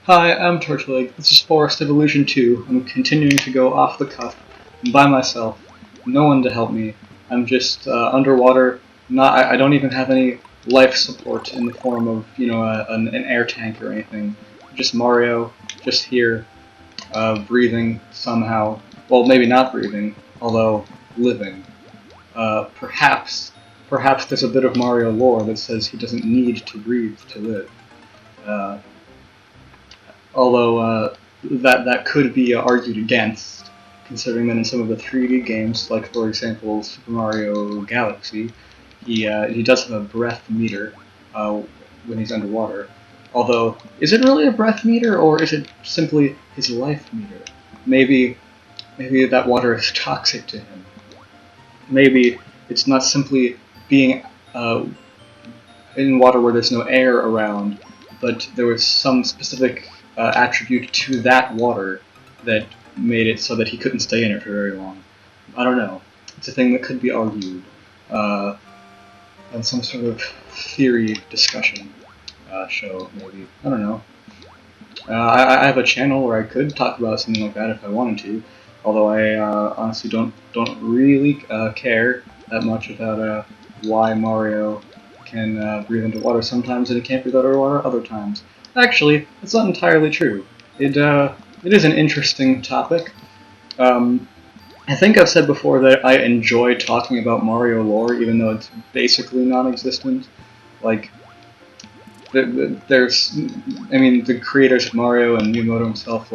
Hi, I'm Torchlig. This is Forest Evolution 2. I'm continuing to go off the cuff, by myself. No one to help me. I'm just underwater. I don't even have any life support in the form of, an air tank or anything. Just Mario, just here, breathing somehow. Well, maybe not breathing, although living. Perhaps there's a bit of Mario lore that says he doesn't need to breathe to live. Although that could be argued against, considering that in some of the 3D games, like for example Super Mario Galaxy, he does have a breath meter when he's underwater. Although, is it really a breath meter, or is it simply his life meter? Maybe that water is toxic to him. Maybe it's not simply being in water where there's no air around, but there was some specific attribute to that water that made it so that he couldn't stay in it for very long. I don't know. It's a thing that could be argued on some sort of theory discussion show, maybe. I don't know. I have a channel where I could talk about something like that if I wanted to, although I honestly don't really care that much about why Mario can breathe underwater sometimes and he can't breathe underwater other times. Actually, that's not entirely true. It is an interesting topic. I think I've said before that I enjoy talking about Mario lore, even though it's basically non-existent. Like, the creators of Mario and Miyamoto himself,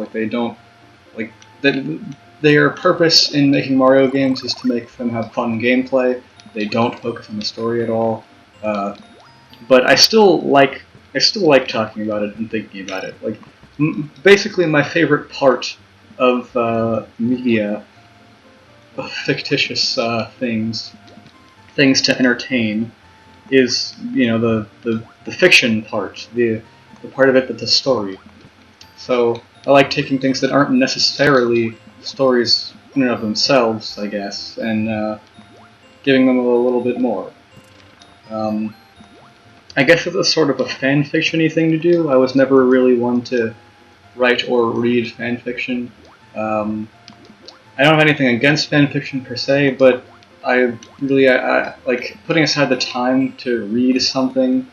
their purpose in making Mario games is to make them have fun gameplay. They don't focus on the story at all. But I still like talking about it and thinking about it. Like, basically, my favorite part of media, of fictitious things to entertain, is the fiction part, the part of it that's a story. So I like taking things that aren't necessarily stories in and of themselves, I guess, and giving them a little bit more. I guess it's a sort of a fan-fiction-y thing to do. I was never really one to write or read fanfiction. I don't have anything against fanfiction per se, but I like putting aside the time to read something,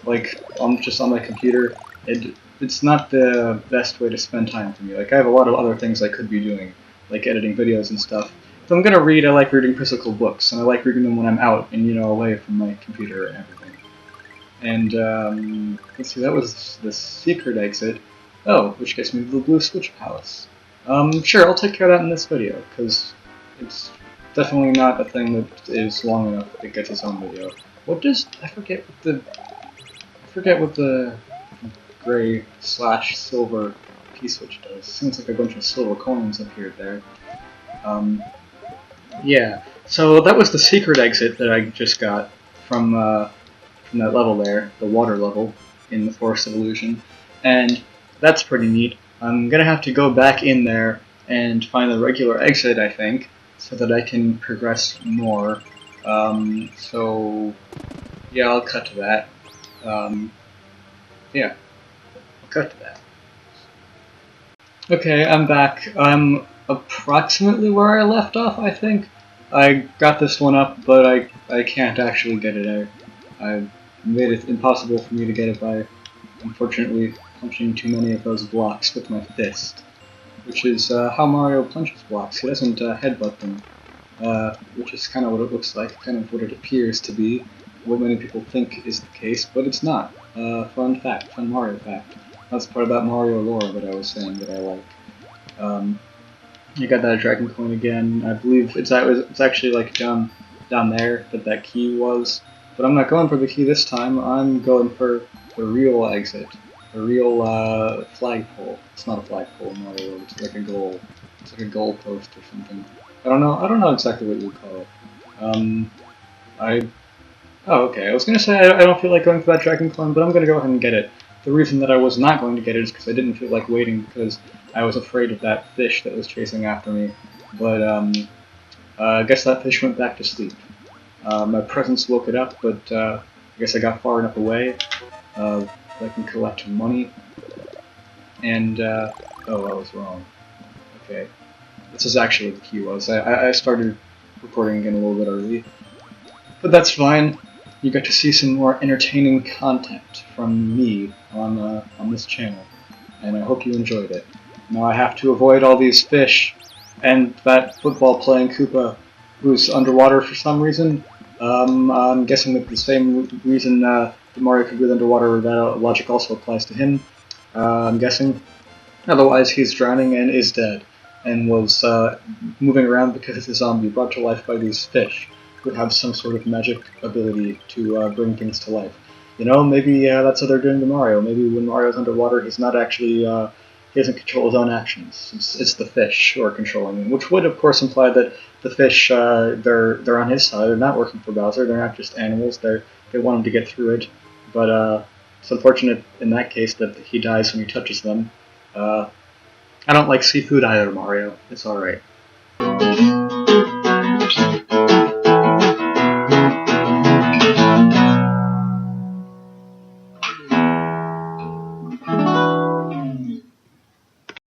like just on my computer. It's not the best way to spend time for me. Like, I have a lot of other things I could be doing, like editing videos and stuff. If I'm gonna read, I like reading physical books, and I like reading them when I'm out and away from my computer and everything. And let's see, that was the secret exit. Oh, which gets me to the Blue Switch Palace. Sure, I'll take care of that in this video, because it's definitely not a thing that is long enough that it gets its own video. I forget what the gray/silver P-switch does. Seems like a bunch of silver coins appeared there. Yeah, so that was the secret exit that I just got from that level there, the water level in the Forest Evolution, and that's pretty neat. I'm gonna have to go back in there and find the regular exit, I think, so that I can progress more. So yeah, I'll cut to that. Yeah, I'll cut to that. Okay, I'm back. I'm approximately where I left off, I think. I got this one up, but I can't actually get it out. I made it impossible for me to get it by, unfortunately, punching too many of those blocks with my fist. Which is how Mario punches blocks. He doesn't headbutt them. Which is kind of what it looks like, kind of what it appears to be, what many people think is the case, but it's not. Fun fact, fun Mario fact. That's part of that Mario lore that I was saying that I like. I got that Dragon Coin again. I believe it's actually like down there that key was. But I'm not going for the key this time. I'm going for the real exit, the real flagpole. It's not a flagpole in Mario. It's like a goal. It's like a goal post or something. I don't know exactly what you would call it. Oh, okay. I was gonna say I don't feel like going for that Dragon Coin, but I'm gonna go ahead and get it. The reason that I was not going to get it is because I didn't feel like waiting because I was afraid of that fish that was chasing after me. But I guess that fish went back to sleep. My presence woke it up, but I guess I got far enough away that I can collect money. And, oh, I was wrong. Okay. This is actually what the key was. I started recording again a little bit early. But that's fine. You get to see some more entertaining content from me on this channel. And I hope you enjoyed it. Now I have to avoid all these fish and that football-playing Koopa who's underwater for some reason. I'm guessing that the same reason that Mario can breathe underwater, that logic also applies to him. I'm guessing. Otherwise, he's drowning and is dead, and was moving around because he's a zombie brought to life by these fish, who have some sort of magic ability to bring things to life. You know, maybe that's how they're doing to Mario. Maybe when Mario's underwater, he's not actually he doesn't control his own actions. It's the fish who are controlling him, which would, of course, imply that the fish they're on his side. They're not working for Bowser. They're not just animals. They want him to get through it. But it's unfortunate in that case that he dies when he touches them. I don't like seafood either, Mario. It's alright.